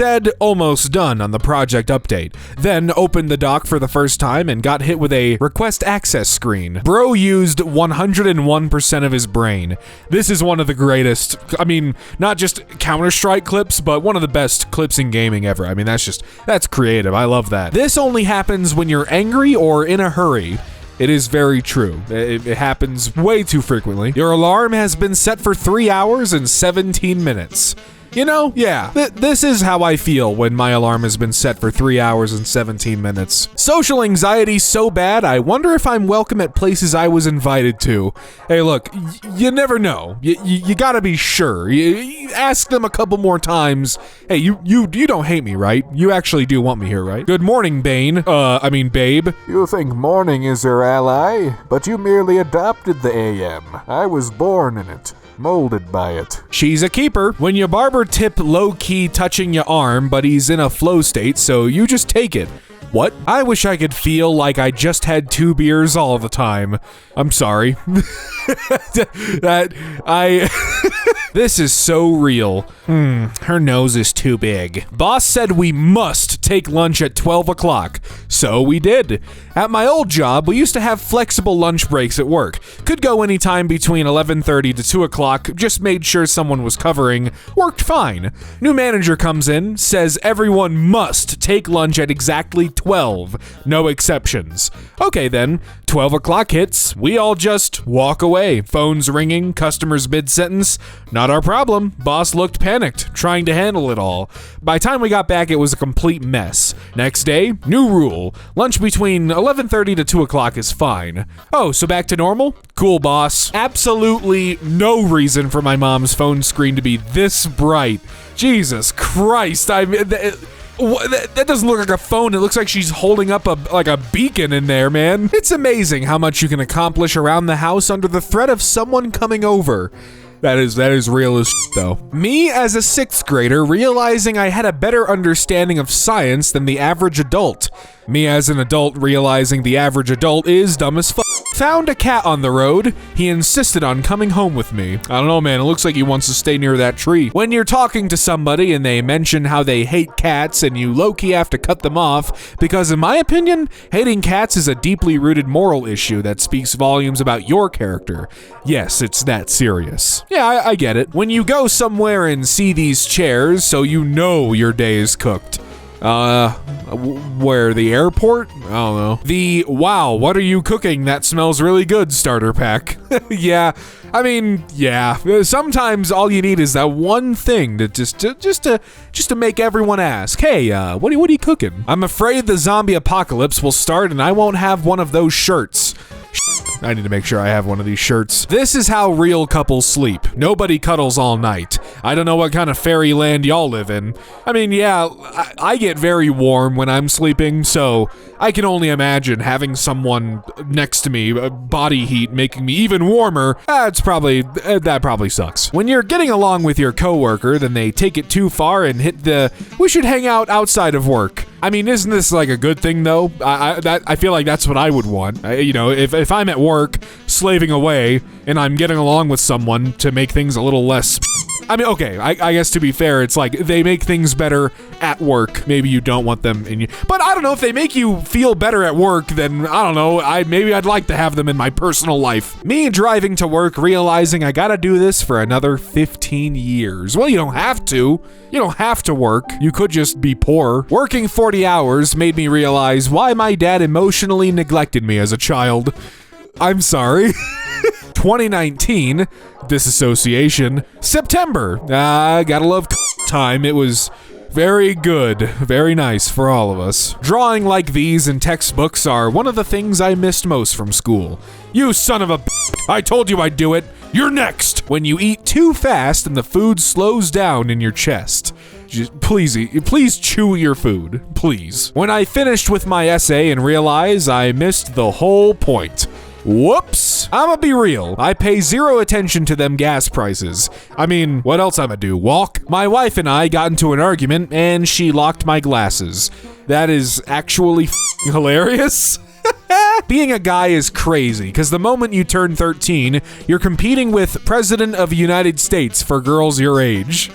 said almost done on the project update, then opened the dock for the first time and got hit with a request access screen. Bro used 101% of his brain. This is one of the greatest, I mean, not just Counter-Strike clips, but one of the best clips in gaming ever. I mean, that's creative. I love that. This only happens when you're angry or in a hurry. It is very true. It happens way too frequently. Your alarm has been set for 3 hours and 17 minutes. You know, yeah, this is how I feel when my alarm has been set for 3 hours and 17 minutes. Social anxiety so bad, I wonder if I'm welcome at places I was invited to. Hey, look, you never know. You gotta be sure. You ask them a couple more times. Hey, you don't hate me, right? You actually do want me here, right? Good morning, Babe. You think morning is your ally, but you merely adopted the AM. I was born in it. Molded by it. She's a keeper. When your barber tip low-key touching your arm, but he's in a flow state, so you just take it. What? I wish I could feel like I just had 2 beers all the time. I'm sorry. This is so real. Her nose is too big. Boss said we must take lunch at 12 o'clock, so we did. At my old job, we used to have flexible lunch breaks at work. Could go anytime between 11:30 to 2 o'clock, just made sure someone was covering. Worked fine. New manager comes in, says everyone must take lunch at exactly 12. No exceptions. Okay then, 12 o'clock hits, we all just walk away. Phones ringing, customers mid-sentence. Not our problem. Boss looked panicked, trying to handle it all. By the time we got back, it was a complete mess. Next day, new rule. Lunch between 11:30 to 2 o'clock is fine. Oh, so back to normal? Cool, boss. Absolutely no reason for my mom's phone screen to be this bright. Jesus Christ. That doesn't look like a phone. It looks like she's holding up a beacon in there, man. It's amazing how much you can accomplish around the house under the threat of someone coming over. That is real as shit, though. Me as a 6th grader realizing I had a better understanding of science than the average adult. Me as an adult realizing the average adult is dumb as fuck. Found a cat on the road. He insisted on coming home with me. I don't know, man. It looks like he wants to stay near that tree. When you're talking to somebody and they mention how they hate cats and you low-key have to cut them off, because in my opinion, hating cats is a deeply rooted moral issue that speaks volumes about your character. Yes, it's that serious. Yeah, I get it. When you go somewhere and see these chairs, so you know your day is cooked. Where, the airport? I don't know. The, wow, what are you cooking? That smells really good starter pack. Yeah, I mean, yeah. Sometimes all you need is that one thing to just to make everyone ask, hey, what are you cooking? I'm afraid the zombie apocalypse will start and I won't have one of those shirts. I need to make sure I have one of these shirts. This is how real couples sleep. Nobody cuddles all night. I don't know what kind of fairyland y'all live in. I mean, yeah, I get very warm when I'm sleeping, so I can only imagine having someone next to me, body heat making me even warmer. That probably sucks. When you're getting along with your coworker, then they take it too far and hit the, we should hang out outside of work. I mean, isn't this like a good thing though? I feel like that's what I would want. If I'm at work slaving away and I'm getting along with someone to make things a little less. I mean, okay, I guess to be fair, it's like they make things better at work. Maybe you don't want them in you, but I don't know if they make you feel better at work. Then I don't know. Maybe I'd like to have them in my personal life. Me driving to work, realizing I gotta do this for another 15 years. Well, you don't have to. You don't have to work. You could just be poor. Working 40 hours made me realize why my dad emotionally neglected me as a child. I'm sorry. 2019, disassociation, September. Gotta love time. It was very good, very nice for all of us. Drawing like these in textbooks are one of the things I missed most from school. You son of a I told you I'd do it. You're next. When you eat too fast and the food slows down in your chest. Please chew your food, please. When I finished with my essay and realized I missed the whole point. Whoops. I'ma be real. I pay zero attention to them gas prices. I mean, what else I'ma do, walk? My wife and I got into an argument and she locked my glasses. That is actually hilarious. Being a guy is crazy, because the moment you turn 13, you're competing with President of the United States for girls your age.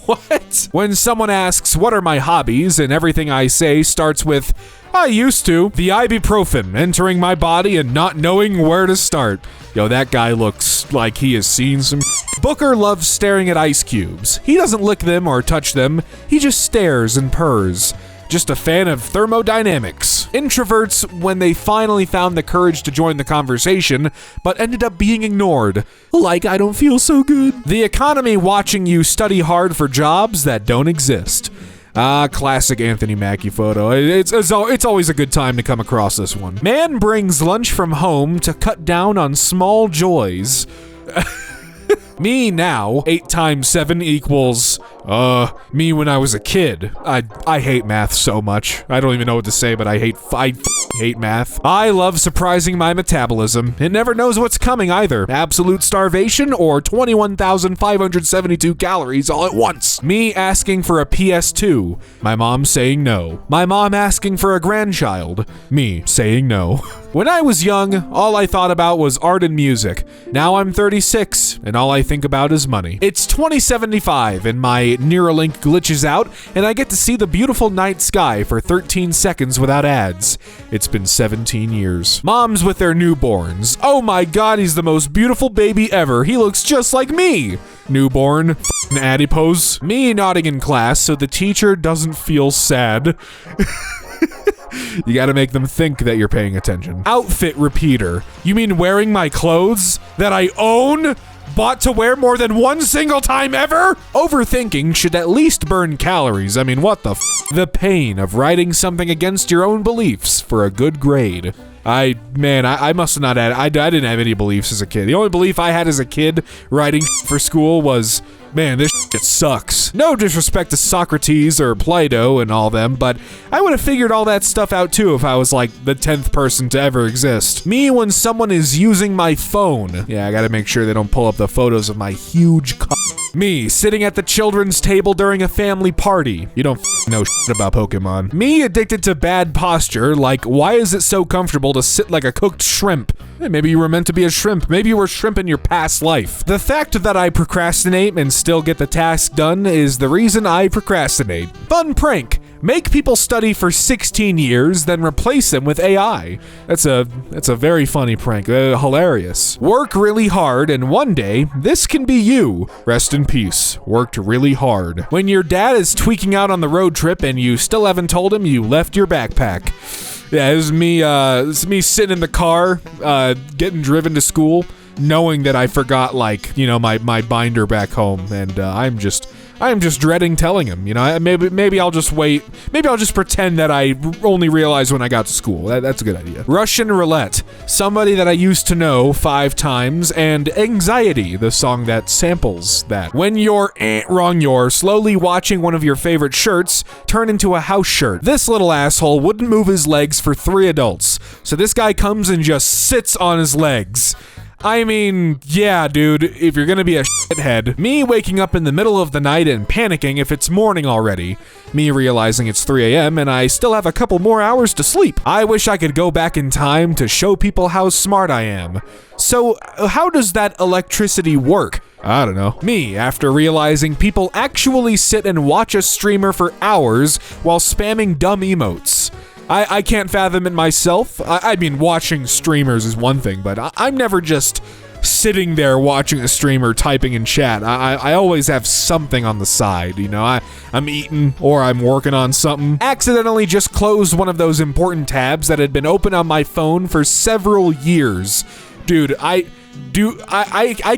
What? When someone asks, what are my hobbies, and everything I say starts with, I used to. The ibuprofen entering my body and not knowing where to start. Yo, that guy looks like he has seen some. Booker loves staring at ice cubes. He doesn't lick them or touch them. He just stares and purrs. Just a fan of thermodynamics. Introverts when they finally found the courage to join the conversation, but ended up being ignored. Like, I don't feel so good. The economy watching you study hard for jobs that don't exist. Classic Anthony Mackie photo. It's always a good time to come across this one. Man brings lunch from home to cut down on small joys. Me now, 8 times 7 equals, me when I was a kid. I hate math so much. I don't even know what to say, but I hate math. I love surprising my metabolism. It never knows what's coming either. Absolute starvation or 21,572 calories all at once. Me asking for a PS2. My mom saying no. My mom asking for a grandchild. Me saying no. When I was young, all I thought about was art and music. Now I'm 36, and all I think about is money. It's 2075, and my Neuralink glitches out, and I get to see the beautiful night sky for 13 seconds without ads. It's been 17 years. Moms with their newborns. Oh my god, he's the most beautiful baby ever. He looks just like me. Newborn, f***ing adipose. Me nodding in class so the teacher doesn't feel sad. You gotta make them think that you're paying attention. Outfit repeater. You mean wearing my clothes that I own? Bought to wear more than one single time ever? Overthinking should at least burn calories. I mean, what the f? The pain of writing something against your own beliefs for a good grade. I must have not had, I didn't have any beliefs as a kid. The only belief I had as a kid writing for school was, man, this shit sucks. No disrespect to Socrates or Plato and all them, but I would have figured all that stuff out too if I was like the 10th person to ever exist. Me when someone is using my phone. Yeah, I gotta make sure they don't pull up the photos of my huge Me sitting at the children's table during a family party. You don't know shit about Pokemon. Me addicted to bad posture, like why is it so comfortable to sit like a cooked shrimp? Hey, maybe you were meant to be a shrimp. Maybe you were shrimp in your past life. The fact that I procrastinate and still get the task done is the reason I procrastinate. Fun prank. Make people study for 16 years, then replace them with AI. That's a very funny prank. Hilarious. Work really hard, and one day, this can be you. Rest in peace. Worked really hard. When your dad is tweaking out on the road trip and you still haven't told him you left your backpack. Yeah, this is me sitting in the car, getting driven to school, knowing that I forgot, like, you know, my binder back home, and I'm just dreading telling him, you know. Maybe I'll just wait. Maybe I'll just pretend that I only realized when I got to school. That's a good idea. Russian roulette. Somebody that I used to know 5 times, and Anxiety, the song that samples that. When you're slowly watching one of your favorite shirts turn into a house shirt. This little asshole wouldn't move his legs for 3 adults, so this guy comes and just sits on his legs. I mean, yeah, dude, if you're gonna be a shithead. Me waking up in the middle of the night and panicking if it's morning already. Me realizing it's 3 a.m. and I still have a couple more hours to sleep. I wish I could go back in time to show people how smart I am. So, how does that electricity work? I don't know. Me, after realizing people actually sit and watch a streamer for hours while spamming dumb emotes. I can't fathom it myself. I mean, watching streamers is one thing, but I'm never just sitting there watching a streamer typing in chat. I always have something on the side, you know. I'm eating or I'm working on something. Accidentally just closed one of those important tabs that had been open on my phone for several years. Dude, I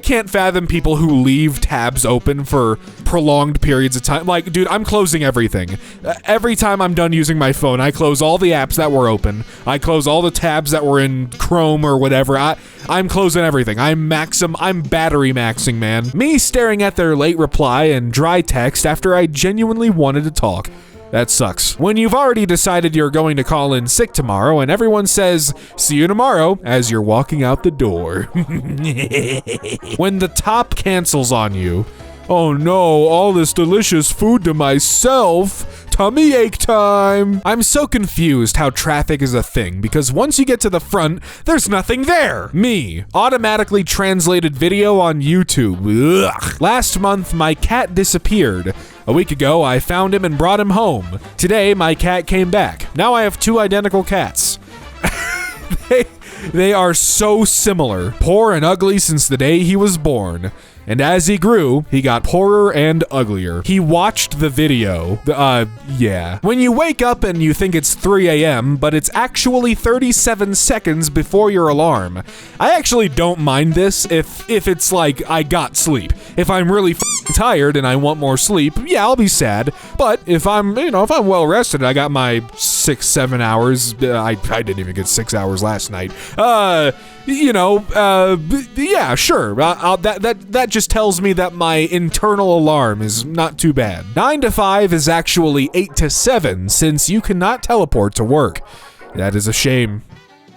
can't fathom people who leave tabs open for prolonged periods of time. Like, dude, I'm closing everything. Every time I'm done using my phone, I close all the apps that were open. I close all the tabs that were in Chrome or whatever. I'm closing everything. I'm battery maxing, man. Me staring at their late reply and dry text after I genuinely wanted to talk. That sucks. When you've already decided you're going to call in sick tomorrow and everyone says, see you tomorrow, as you're walking out the door. When the top cancels on you. Oh no, all this delicious food to myself. tummy ache time. I'm so confused how traffic is a thing, because once you get to the front, there's nothing there. Me, automatically translated video on YouTube. Ugh. Last month, my cat disappeared. A week ago, I found him and brought him home. Today, my cat came back. Now I have 2 identical cats. They are so similar. Poor and ugly since the day he was born. And as he grew, he got poorer and uglier. He watched the video. Yeah. When you wake up and you think it's 3 a.m., but it's actually 37 seconds before your alarm. I actually don't mind this if it's like I got sleep. If I'm really tired and I want more sleep, yeah, I'll be sad. But if I'm well rested, I got my 6-7 hours. I didn't even get 6 hours last night. Yeah, sure. That just tells me that my internal alarm is not too bad. 9 to 5 is actually 8 to 7, since you cannot teleport to work. That is a shame.